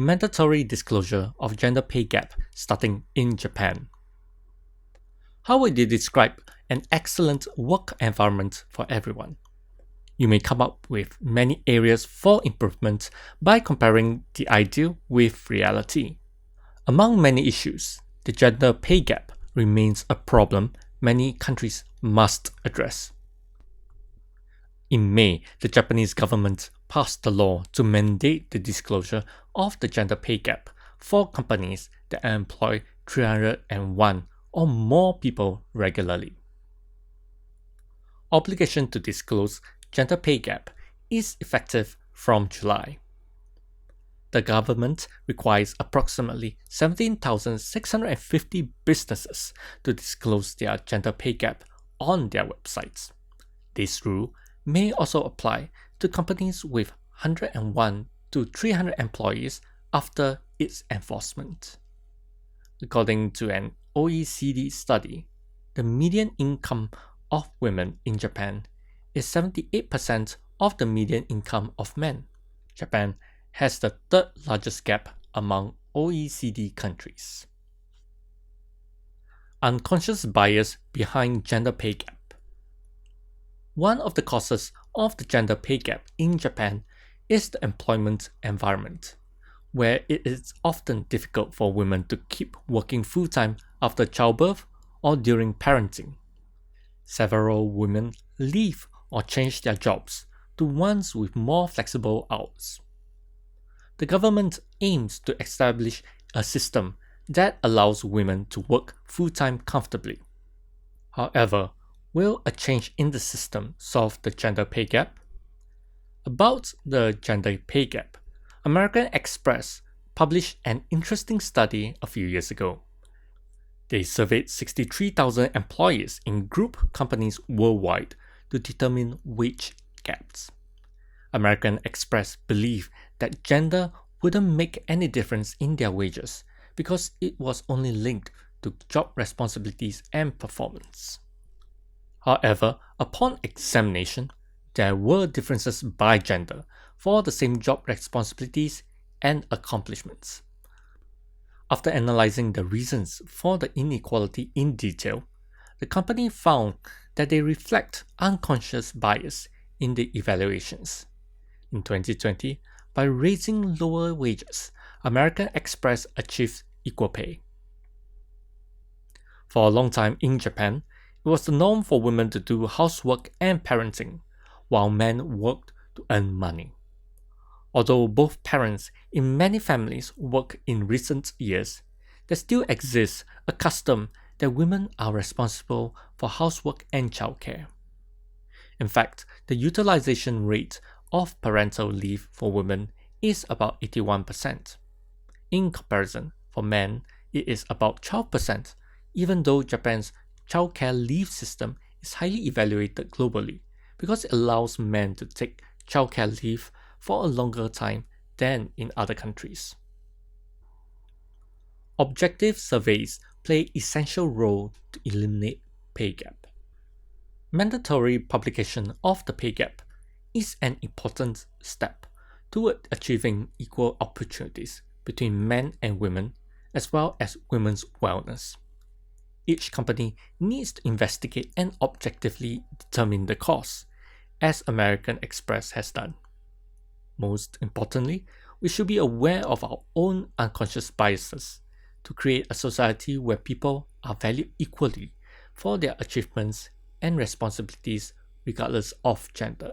mandatory disclosure of gender pay gap starting in Japan. How would you describe an excellent work environment for everyone? You may come up with many areas for improvement by comparing the ideal with reality. Among many issues, the gender pay gap remains a problem many countries must address. In May, the Japanese government passed the law to mandate the disclosure of the gender pay gap for companies that employ 301 or more people regularly. Obligation to disclose gender pay gap is effective from July. The government requires approximately 17,650 businesses to disclose their gender pay gap on their websites. This rule may also apply to companies with 101 to 300 employees after its enforcement. According to an OECD study, the median income of women in Japan is 78% of the median income of men. Japan has the third largest gap among OECD countries. Unconscious bias behind gender pay gap. One of the causes of the gender pay gap in Japan is the employment environment, where it is often difficult for women to keep working full-time after childbirth or during parenting. Several women leave or change their jobs to ones with more flexible hours. The government aims to establish a system that allows women to work full-time comfortably. However, will a change in the system solve the gender pay gap? About the gender pay gap, American Express published an interesting study a few years ago. They surveyed 63,000 employees in group companies worldwide to determine wage gaps. American Express believed that gender wouldn't make any difference in their wages because it was only linked to job responsibilities and performance. However, upon examination, there were differences by gender for the same job responsibilities and accomplishments. After analyzing the reasons for the inequality in detail, the company found that they reflect unconscious bias in the evaluations. In 2020, by raising lower wages, American Express achieved equal pay. For a long time in Japan, it was the norm for women to do housework and parenting, while men worked to earn money. Although both parents in many families work in recent years, there still exists a custom that women are responsible for housework and childcare. In fact, the utilization rate of parental leave for women is about 81%. In comparison, for men, it is about 12%, even though Japan's childcare leave system is highly evaluated globally because it allows men to take childcare leave for a longer time than in other countries. Objective surveys play essential role to eliminate pay gap. Mandatory publication of the pay gap is an important step toward achieving equal opportunities between men and women, as well as women's wellness. Each company needs to investigate and objectively determine the cause, as American Express has done. Most importantly, we should be aware of our own unconscious biases to create a society where people are valued equally for their achievements and responsibilities regardless of gender.